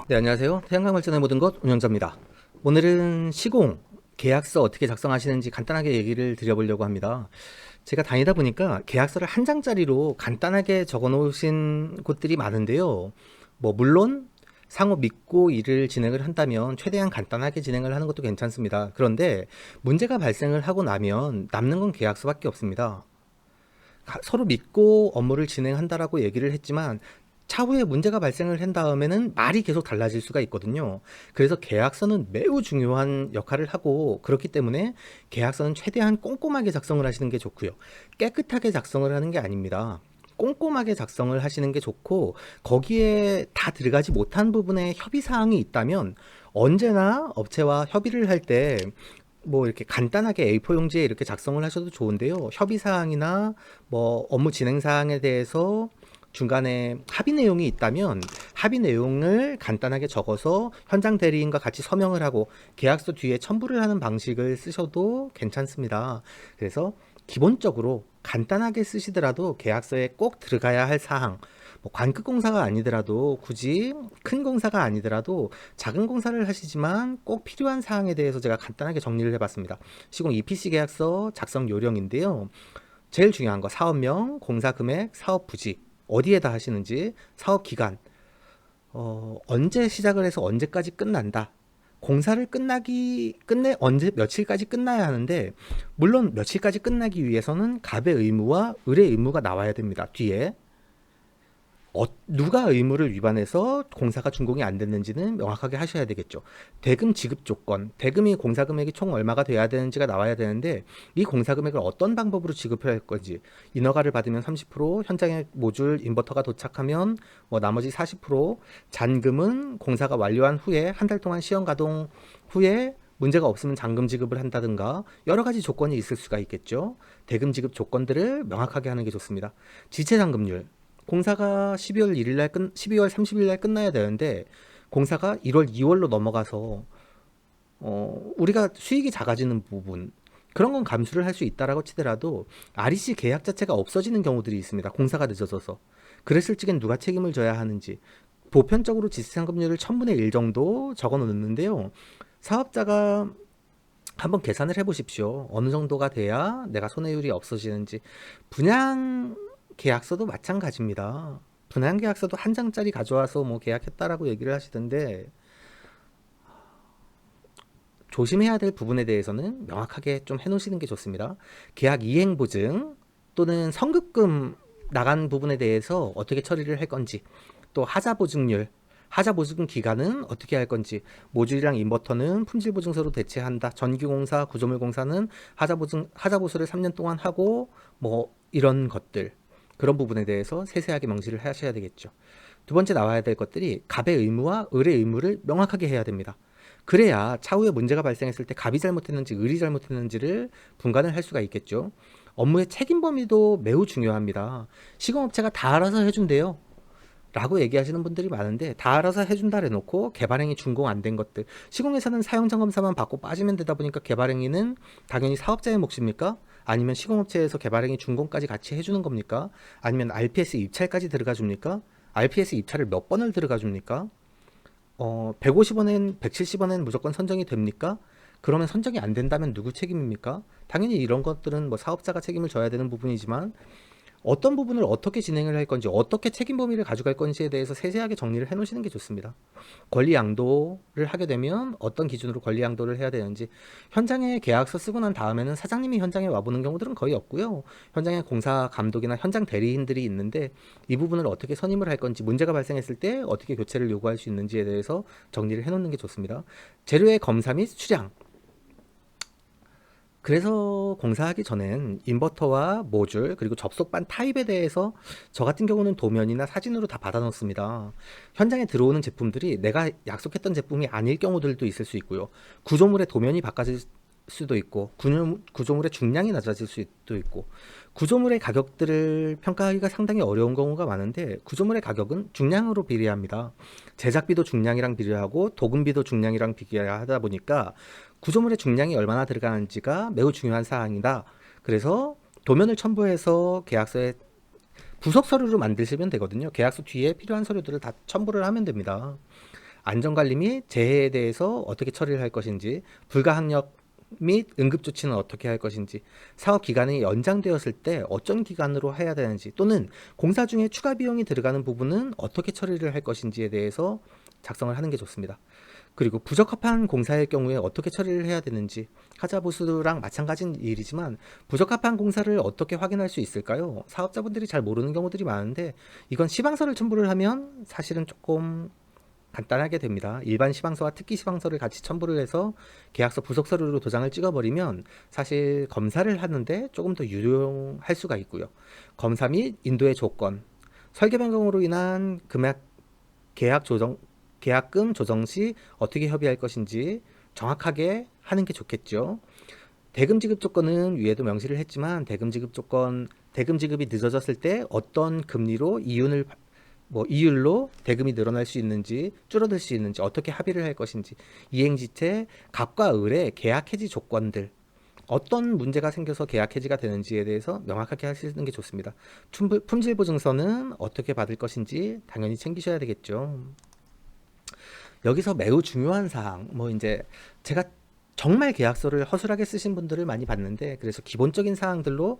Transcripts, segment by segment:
네, 안녕하세요. 태양광 발전의 모든 것 운영자입니다. 오늘은 시공, 계약서 어떻게 작성하시는지 간단하게 얘기를 드려보려고 합니다. 제가 다니다 보니까 계약서를 한 장짜리로 간단하게 적어 놓으신 곳들이 많은데요. 물론 상호 믿고 일을 진행을 한다면 최대한 간단하게 진행을 하는 것도 괜찮습니다. 그런데 문제가 발생을 하고 나면 남는 건 계약서밖에 없습니다. 서로 믿고 업무를 진행한다라고 얘기를 했지만 차후에 문제가 발생을 한 다음에는 말이 계속 달라질 수가 있거든요. 그래서 계약서는 매우 중요한 역할을 하고, 그렇기 때문에 계약서는 최대한 꼼꼼하게 작성을 하시는 게 좋고요. 깨끗하게 작성을 하는 게 아닙니다. 꼼꼼하게 작성을 하시는 게 좋고, 거기에 다 들어가지 못한 부분에 협의 사항이 있다면 언제나 업체와 협의를 할 때 이렇게 간단하게 A4 용지에 이렇게 작성을 하셔도 좋은데요. 협의 사항이나 업무 진행 사항에 대해서 중간에 합의 내용이 있다면 합의 내용을 간단하게 적어서 현장 대리인과 같이 서명을 하고 계약서 뒤에 첨부를 하는 방식을 쓰셔도 괜찮습니다. 그래서 기본적으로 간단하게 쓰시더라도 계약서에 꼭 들어가야 할 사항, 관급 공사가 아니더라도, 굳이 큰 공사가 아니더라도 작은 공사를 하시지만 꼭 필요한 사항에 대해서 제가 간단하게 정리를 해봤습니다. 시공 EPC 계약서 작성 요령인데요. 제일 중요한 거 사업명, 공사 금액, 사업 부지, 어디에다 하시는지, 사업 기간, 언제 시작을 해서 언제까지 끝난다. 공사를 끝내 언제 며칠까지 끝나야 하는데, 물론 며칠까지 끝나기 위해서는 갑의 의무와 을의 의무가 나와야 됩니다. 뒤에 누가 의무를 위반해서 공사가 준공이 안 됐는지는 명확하게 하셔야 되겠죠. 대금 지급 조건, 대금이 공사 금액이 총 얼마가 돼야 되는지가 나와야 되는데, 이 공사 금액을 어떤 방법으로 지급을 할 건지, 인허가를 받으면 30%, 현장에 모듈 인버터가 도착하면 나머지 40%, 잔금은 공사가 완료한 후에 한 달 동안 시험 가동 후에 문제가 없으면 잔금 지급을 한다든가 여러 가지 조건이 있을 수가 있겠죠. 대금 지급 조건들을 명확하게 하는 게 좋습니다. 지체 잔금률, 공사가 12월 30일 날 끝나야 되는데 공사가 1월, 2월로 넘어가서 우리가 수익이 작아지는 부분, 그런 건 감수를 할 수 있다라고 치더라도 REC 계약 자체가 없어지는 경우들이 있습니다. 공사가 늦어져서. 그랬을 적엔 누가 책임을 져야 하는지 보편적으로 지수상금률을 1000분의 1 정도 적어 놓는데요. 사업자가 한번 계산을 해 보십시오. 어느 정도가 돼야 내가 손해율이 없어지는지. 분양 계약서도 마찬가지입니다. 분양 계약서도 한 장짜리 가져와서 계약했다라고 얘기를 하시던데, 조심해야 될 부분에 대해서는 명확하게 좀 해놓으시는 게 좋습니다. 계약 이행 보증 또는 성급금 나간 부분에 대해서 어떻게 처리를 할 건지, 또 하자 보증률, 하자 보증 기간은 어떻게 할 건지, 모듈이랑 인버터는 품질 보증서로 대체한다. 전기 공사, 구조물 공사는 하자 보수를 3년 동안 하고 이런 것들, 그런 부분에 대해서 세세하게 명시를 하셔야 되겠죠. 두 번째 나와야 될 것들이 갑의 의무와 을의 의무를 명확하게 해야 됩니다. 그래야 차후에 문제가 발생했을 때 갑이 잘못했는지 을이 잘못했는지를 분간을 할 수가 있겠죠. 업무의 책임 범위도 매우 중요합니다. 시공업체가 다 알아서 해준대요 라고 얘기하시는 분들이 많은데, 다 알아서 해준다 해놓고 개발행위 준공 안 된 것들, 시공회사는 사용점검사만 받고 빠지면 되다 보니까 개발행위는 당연히 사업자의 몫입니까? 아니면 시공업체에서 개발행위 준공까지 같이 해주는 겁니까? 아니면 RPS 입찰까지 들어가 줍니까? RPS 입찰을 몇 번을 들어가 줍니까? 150원엔 170원엔 무조건 선정이 됩니까? 그러면 선정이 안 된다면 누구 책임입니까? 당연히 이런 것들은 사업자가 책임을 져야 되는 부분이지만, 어떤 부분을 어떻게 진행을 할 건지, 어떻게 책임 범위를 가져갈 건지에 대해서 세세하게 정리를 해 놓으시는 게 좋습니다. 권리 양도를 하게 되면 어떤 기준으로 권리 양도를 해야 되는지, 현장에 계약서 쓰고 난 다음에는 사장님이 현장에 와보는 경우들은 거의 없고요. 현장에 공사 감독이나 현장 대리인들이 있는데, 이 부분을 어떻게 선임을 할 건지, 문제가 발생했을 때 어떻게 교체를 요구할 수 있는지에 대해서 정리를 해 놓는 게 좋습니다. 재료의 검사 및 수량, 그래서 공사하기 전엔 인버터와 모듈, 그리고 접속반 타입에 대해서 저 같은 경우는 도면이나 사진으로 다 받아 놓습니다. 현장에 들어오는 제품들이 내가 약속했던 제품이 아닐 경우들도 있을 수 있고요. 구조물의 도면이 바꿔질 수도 있고, 구조물의 중량이 낮아질 수도 있고, 구조물의 가격들을 평가하기가 상당히 어려운 경우가 많은데, 구조물의 가격은 중량으로 비례합니다. 제작비도 중량이랑 비례하고 도금비도 중량이랑 비례하다 보니까 구조물의 중량이 얼마나 들어가는지가 매우 중요한 사항이다. 그래서 도면을 첨부해서 계약서에 부속 서류로 만드시면 되거든요. 계약서 뒤에 필요한 서류들을 다 첨부를 하면 됩니다. 안전관리 및 재해에 대해서 어떻게 처리를 할 것인지, 불가항력 및 응급조치는 어떻게 할 것인지, 사업 기간이 연장되었을 때 어떤 기간으로 해야 되는지, 또는 공사 중에 추가 비용이 들어가는 부분은 어떻게 처리를 할 것인지에 대해서 작성을 하는 게 좋습니다. 그리고 부적합한 공사일 경우에 어떻게 처리를 해야 되는지, 하자보수랑 마찬가지인 일이지만 부적합한 공사를 어떻게 확인할 수 있을까요? 사업자분들이 잘 모르는 경우들이 많은데, 이건 시방서를 첨부를 하면 사실은 조금 간단하게 됩니다. 일반 시방서와 특기 시방서를 같이 첨부를 해서 계약서 부속 서류로 도장을 찍어버리면 사실 검사를 하는데 조금 더 유용할 수가 있고요. 검사 및 인도의 조건, 설계 변경으로 인한 계약금 조정 시 어떻게 협의할 것인지 정확하게 하는 게 좋겠죠. 대금 지급 조건은 위에도 명시를 했지만, 대금 지급이 늦어졌을 때 어떤 금리로 이율로 대금이 늘어날 수 있는지 줄어들 수 있는지, 어떻게 합의를 할 것인지, 이행지체 갑과 을의 계약 해지 조건들, 어떤 문제가 생겨서 계약 해지가 되는지에 대해서 명확하게 하시는 게 좋습니다. 품질 보증서는 어떻게 받을 것인지 당연히 챙기셔야 되겠죠. 여기서 매우 중요한 사항, 이제 제가 정말 계약서를 허술하게 쓰신 분들을 많이 봤는데, 그래서 기본적인 사항들로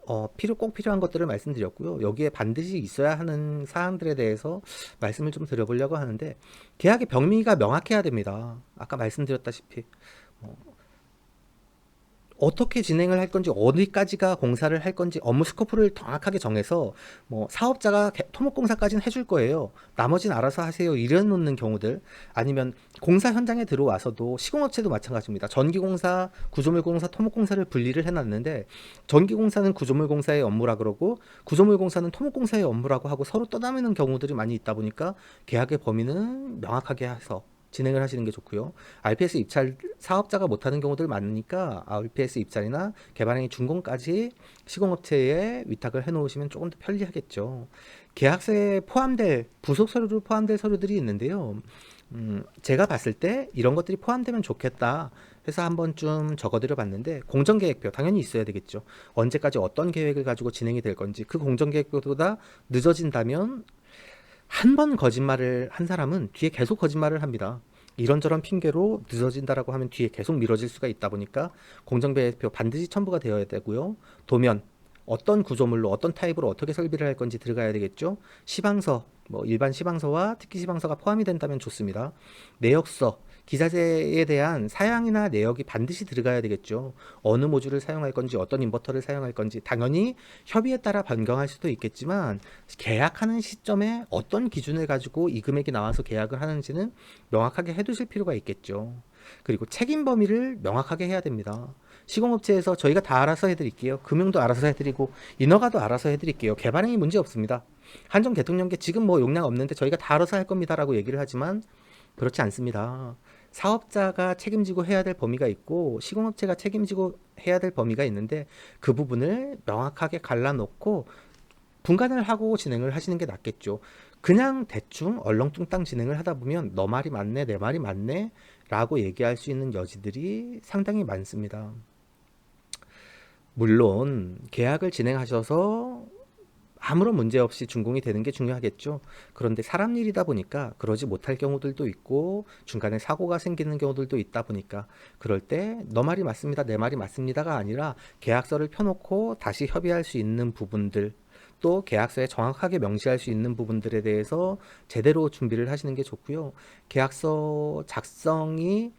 꼭 필요한 것들을 말씀드렸고요. 여기에 반드시 있어야 하는 사항들에 대해서 말씀을 좀 드려보려고 하는데, 계약의 병미가 명확해야 됩니다. 아까 말씀드렸다시피 어떻게 진행을 할 건지, 어디까지가 공사를 할 건지 업무 스코프를 정확하게 정해서 사업자가 토목공사까지는 해줄 거예요, 나머지는 알아서 하세요, 이래놓는 경우들, 아니면 공사 현장에 들어와서도 시공업체도 마찬가지입니다. 전기공사, 구조물공사, 토목공사를 분리를 해놨는데, 전기공사는 구조물공사의 업무라 그러고 구조물공사는 토목공사의 업무라고 하고 서로 떠나는 경우들이 많이 있다 보니까 계약의 범위는 명확하게 해서 진행을 하시는 게 좋고요. RPS 입찰 사업자가 못하는 경우들 많으니까 RPS 입찰이나 개발행위 준공까지 시공업체에 위탁을 해놓으시면 조금 더 편리하겠죠. 계약서에 포함될 부속 서류로 포함될 서류들이 있는데요. 제가 봤을 때 이런 것들이 포함되면 좋겠다 해서 한 번쯤 적어드려 봤는데, 공정계획표 당연히 있어야 되겠죠. 언제까지 어떤 계획을 가지고 진행이 될 건지, 그 공정계획표보다 늦어진다면 한 번 거짓말을 한 사람은 뒤에 계속 거짓말을 합니다. 이런저런 핑계로 늦어진다라고 하면 뒤에 계속 미뤄질 수가 있다 보니까 공정계획표 반드시 첨부가 되어야 되고요. 도면, 어떤 구조물로 어떤 타입으로 어떻게 설비를 할 건지 들어가야 되겠죠. 시방서, 일반 시방서와 특기 시방서가 포함이 된다면 좋습니다. 내역서, 기자재에 대한 사양이나 내역이 반드시 들어가야 되겠죠. 어느 모듈을 사용할 건지, 어떤 인버터를 사용할 건지, 당연히 협의에 따라 변경할 수도 있겠지만 계약하는 시점에 어떤 기준을 가지고 이 금액이 나와서 계약을 하는지는 명확하게 해두실 필요가 있겠죠. 그리고 책임 범위를 명확하게 해야 됩니다. 시공업체에서 저희가 다 알아서 해드릴게요, 금융도 알아서 해드리고 인허가도 알아서 해드릴게요, 개발행위 문제 없습니다, 한정 대통령계 지금 용량 없는데 저희가 다 알아서 할 겁니다 라고 얘기를 하지만 그렇지 않습니다. 사업자가 책임지고 해야 될 범위가 있고 시공업체가 책임지고 해야 될 범위가 있는데, 그 부분을 명확하게 갈라놓고 분간을 하고 진행을 하시는 게 낫겠죠. 그냥 대충 얼렁뚱땅 진행을 하다 보면 너 말이 맞네, 내 말이 맞네 라고 얘기할 수 있는 여지들이 상당히 많습니다. 물론 계약을 진행하셔서 아무런 문제 없이 준공이 되는 게 중요하겠죠. 그런데 사람 일이다 보니까 그러지 못할 경우들도 있고 중간에 사고가 생기는 경우들도 있다 보니까, 그럴 때 너 말이 맞습니다, 내 말이 맞습니다가 아니라 계약서를 펴놓고 다시 협의할 수 있는 부분들, 또 계약서에 정확하게 명시할 수 있는 부분들에 대해서 제대로 준비를 하시는 게 좋고요. 계약서 작성이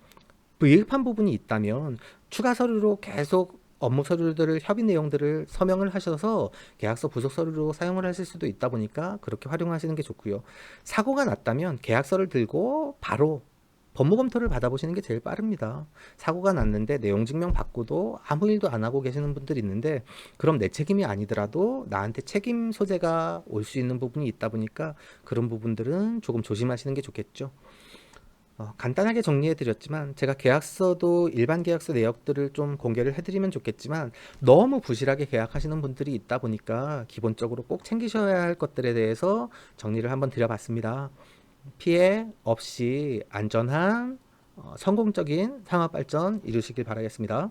미흡한 부분이 있다면 추가 서류로 계속 업무 서류들을, 협의 내용들을 서명을 하셔서 계약서 부속 서류로 사용을 하실 수도 있다 보니까 그렇게 활용하시는 게 좋고요. 사고가 났다면 계약서를 들고 바로 법무 검토를 받아보시는 게 제일 빠릅니다. 사고가 났는데 내용 증명 받고도 아무 일도 안 하고 계시는 분들이 있는데, 그럼 내 책임이 아니더라도 나한테 책임 소재가 올 수 있는 부분이 있다 보니까 그런 부분들은 조금 조심하시는 게 좋겠죠. 간단하게 정리해 드렸지만, 제가 계약서도 일반 계약서 내역들을 좀 공개를 해드리면 좋겠지만 너무 부실하게 계약하시는 분들이 있다 보니까 기본적으로 꼭 챙기셔야 할 것들에 대해서 정리를 한번 드려봤습니다. 피해 없이 안전한 성공적인 상업 발전 이루시길 바라겠습니다.